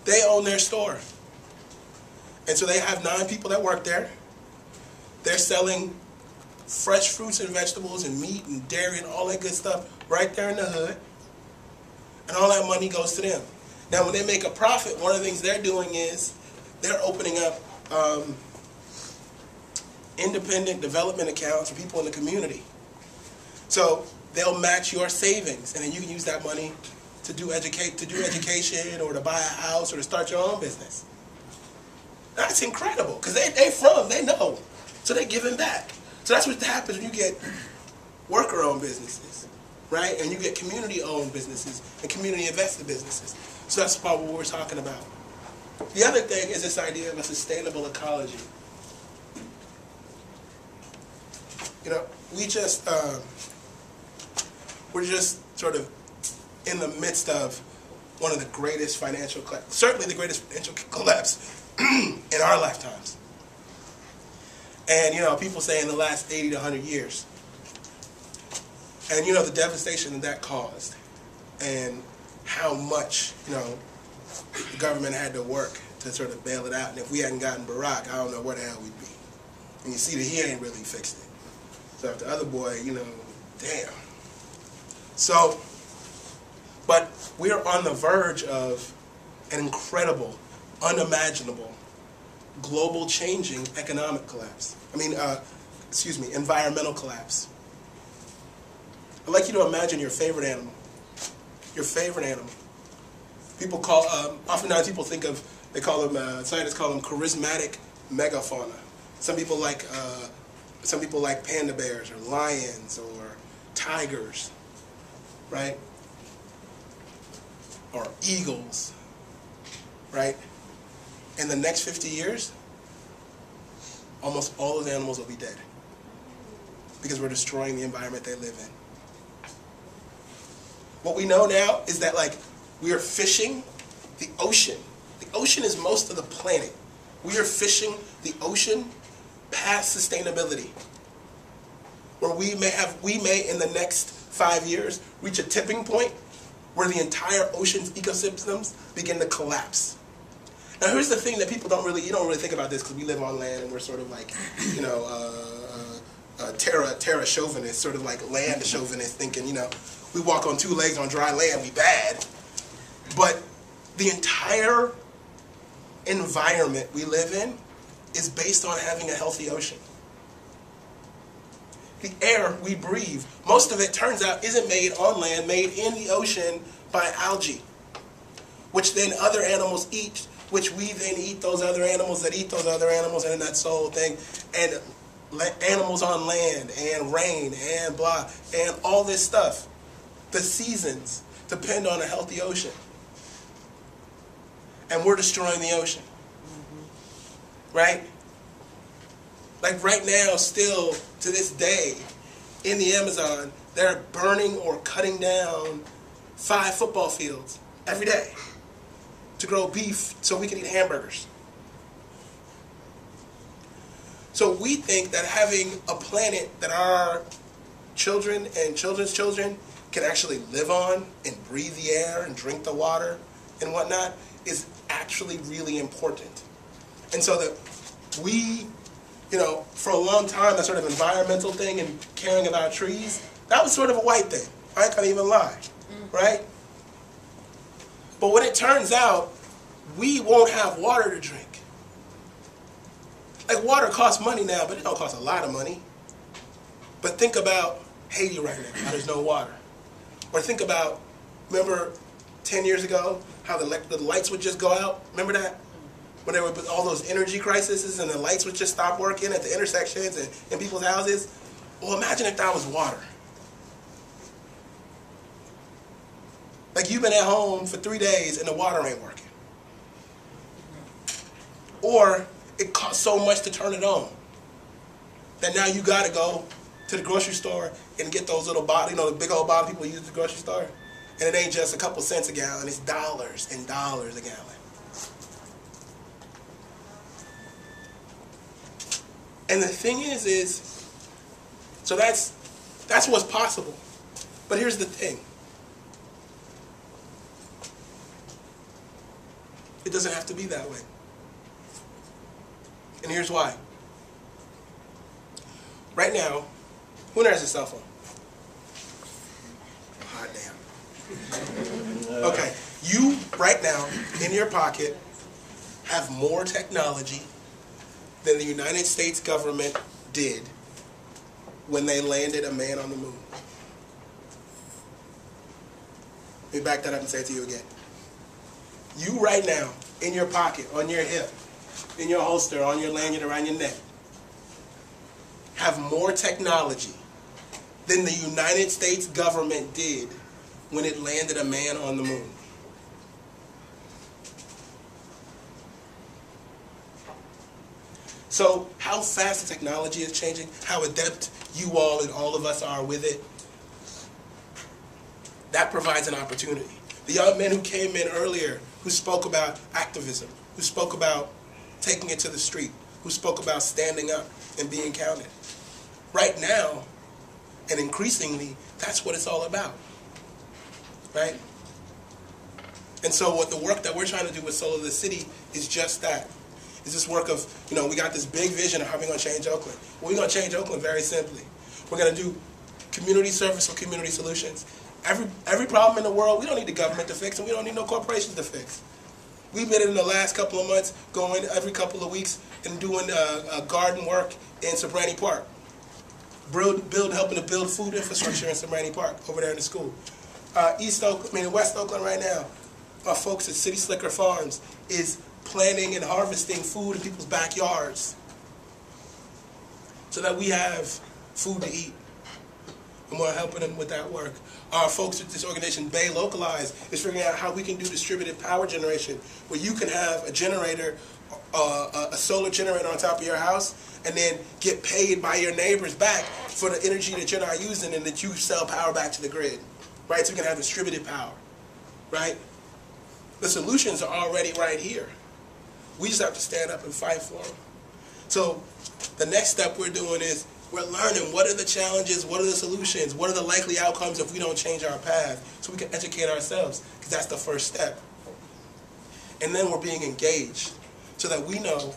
They own their store. And so they have 9 people that work there. They're selling fresh fruits and vegetables and meat and dairy and all that good stuff right there in the hood. And all that money goes to them. Now, when they make a profit, one of the things they're doing is they're opening up independent development accounts for people in the community. So they'll match your savings, and then you can use that money to do education, or to buy a house, or to start your own business. That's incredible, because they know, so they're giving back. So that's what happens when you get worker-owned businesses, right? And you get community-owned businesses and community-invested businesses. So that's about what we're talking about. The other thing is this idea of a sustainable ecology. You know, we're just sort of in the midst of one of the greatest financial collapse, certainly the greatest financial collapse in our lifetimes. And, you know, people say in the last 80 to 100 years. And, you know, the devastation that caused and how much, you know, the government had to work to sort of bail it out. And if we hadn't gotten Barack, I don't know where the hell we'd be. And you see that he ain't really fixed it. So if the other boy, you know, damn. So, but we're on the verge of an incredible, unimaginable, global changing economic collapse. Environmental collapse. I'd like you to imagine your favorite animal. Your favorite animal. People call, oftentimes people think of, scientists call them charismatic megafauna. Some people like panda bears or lions or tigers, right? Or eagles, right? In the next 50 years, almost all those animals will be dead because we're destroying the environment they live in. What we know now is that, like, we are fishing the ocean. The ocean is most of the planet. We are fishing the ocean past sustainability, where we may in the next 5 years reach a tipping point where the entire ocean's ecosystems begin to collapse. Now, here's the thing that you don't really think about this, because we live on land and we're sort of like, you know, terra chauvinists, sort of like land chauvinists, thinking, you know, we walk on 2 legs on dry land, we bad. But the entire environment we live in is based on having a healthy ocean. The air we breathe, most of it, turns out, isn't made on land, made in the ocean by algae, which then other animals eat, which we then eat those other animals that eat those other animals, and then that's the whole thing. And animals on land, and rain, and blah, and all this stuff. The seasons depend on a healthy ocean. And we're destroying the ocean. Right? Like right now, still, to this day, in the Amazon, they're burning or cutting down 5 football fields every day to grow beef so we can eat hamburgers. So we think that having a planet that our children and children's children can actually live on and breathe the air and drink the water and whatnot is actually really important. And so that we, you know, for a long time, that sort of environmental thing and caring about trees, that was sort of a white thing. I ain't gonna even lie, right? But when it turns out, we won't have water to drink. Like, water costs money now, but it don't cost a lot of money. But think about Haiti right now, how there's no water. Or think about, remember 10 years ago, how the lights would just go out? Remember that? When there were all those energy crises and the lights would just stop working at the intersections and in people's houses? Well, imagine if that was water. Like, you've been at home for 3 days and the water ain't working. Or it costs so much to turn it on that now you got to go to the grocery store and get those little bottles, you know, the big old bottle people use at the grocery store. And it ain't just a couple cents a gallon, it's dollars and dollars a gallon. And the thing is, so that's what's possible. But here's the thing. It doesn't have to be that way. And here's why. Right now, who has a cell phone? Hot damn. Okay, you right now in your pocket have more technology than the United States government did when they landed a man on the moon. Let me back that up and say it to you again. You right now, in your pocket, on your hip, in your holster, on your lanyard around your neck, have more technology than the United States government did when it landed a man on the moon. So how fast the technology is changing, how adept you all and all of us are with it, that provides an opportunity. The young men who came in earlier, who spoke about activism, who spoke about taking it to the street, who spoke about standing up and being counted. Right now, and increasingly, that's what it's all about, right? And so what the work that we're trying to do with Soul of the City is just that. It's this work of, we got this big vision of how we're going to change Oakland. Well, we're going to change Oakland very simply. We're going to do community service for community solutions. Every problem in the world, we don't need the government to fix, and we don't need no corporations to fix. We've been in the last couple of months going every couple of weeks and doing garden work in Sobrani Park. Helping to build food infrastructure in Sobrani Park over there in the school. In West Oakland right now, our folks at City Slicker Farms is planting and harvesting food in people's backyards so that we have food to eat. And we're helping them with that work. Our folks at this organization, Bay Localized, is figuring out how we can do distributed power generation, where you can have a generator, a solar generator on top of your house, and then get paid by your neighbors back for the energy that you're not using and that you sell power back to the grid, right? So we can have distributed power, right? The solutions are already right here. We just have to stand up and fight for them. So the next step we're doing is we're learning what are the challenges, what are the solutions, what are the likely outcomes if we don't change our path, so we can educate ourselves, because that's the first step. And then we're being engaged so that we know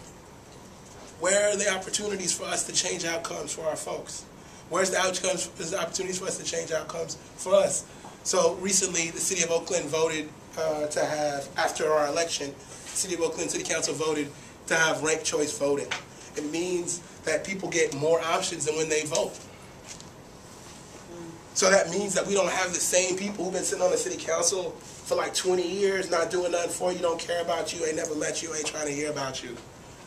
where are the opportunities for us to change outcomes for our folks. Where's the opportunities for us to change outcomes for us? So recently, the City of Oakland voted to have, after our election, the City of Oakland City Council voted to have ranked choice voting. It means that people get more options than when they vote. So that means that we don't have the same people who've been sitting on the city council for like 20 years, not doing nothing for you, don't care about you, ain't never met you, ain't trying to hear about you,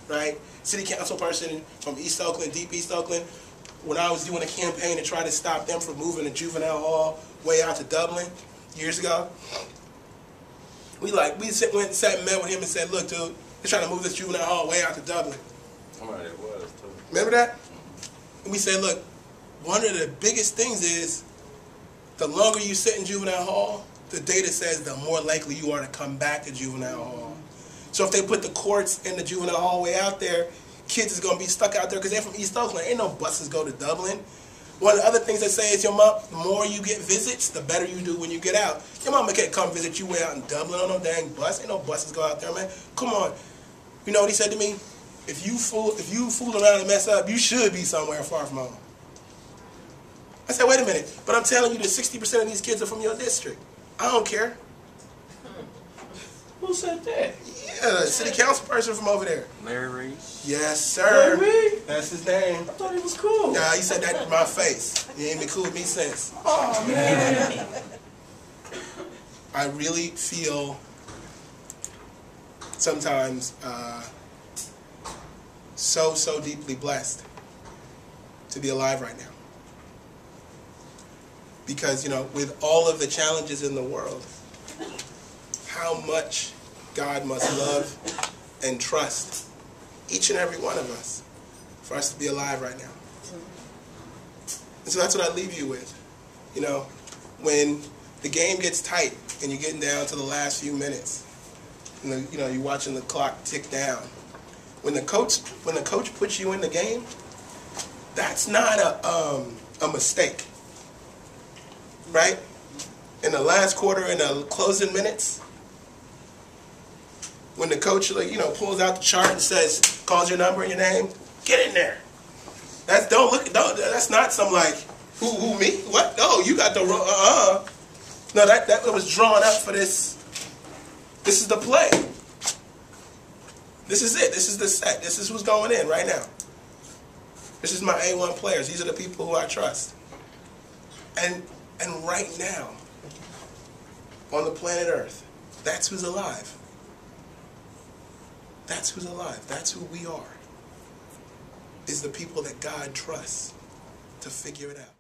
right? City council person from East Oakland, deep East Oakland, when I was doing a campaign to try to stop them from moving the juvenile hall way out to Dublin years ago, we went and sat and met with him and said, look, dude, they're trying to move this juvenile hall way out to Dublin. Somebody it was, too. Remember that? And we said, look, one of the biggest things is the longer you sit in juvenile hall, the data says the more likely you are to come back to juvenile hall. So if they put the courts in the juvenile hall way out there, kids is going to be stuck out there because they're from East Oakland. Ain't no buses go to Dublin. One of the other things they say is, your mom, the more you get visits, the better you do when you get out. Your mama can't come visit you way out in Dublin on no dang bus. Ain't no buses go out there, man. Come on. You know what he said to me? If you fool around and mess up, you should be somewhere far from home. I said, wait a minute, but I'm telling you that 60% of these kids are from your district. I don't care. Who said that? Yeah, a city council person from over there. Larry Reed? Yes, sir. Larry Reed? That's his name. I thought he was cool. Nah, he said that to my face. He ain't been cool with me since. Oh, man. I really feel sometimes so deeply blessed to be alive right now. Because, with all of the challenges in the world, how much God must love and trust each and every one of us for us to be alive right now. And so that's what I leave you with. When the game gets tight and you're getting down to the last few minutes, and you're watching the clock tick down. When the coach puts you in the game, that's not a mistake, right? In the last quarter, in the closing minutes, when the coach, like, you know, pulls out the chart and says, calls your number and your name, get in there. That's that's not some like, who me? What? No, you got the wrong. No, that was drawn up for this. This is the play. This is it. This is the set. This is who's going in right now. This is my A1 players. These are the people who I trust. And right now, on the planet Earth, that's who's alive. That's who's alive. That's who we are. Is the people that God trusts to figure it out.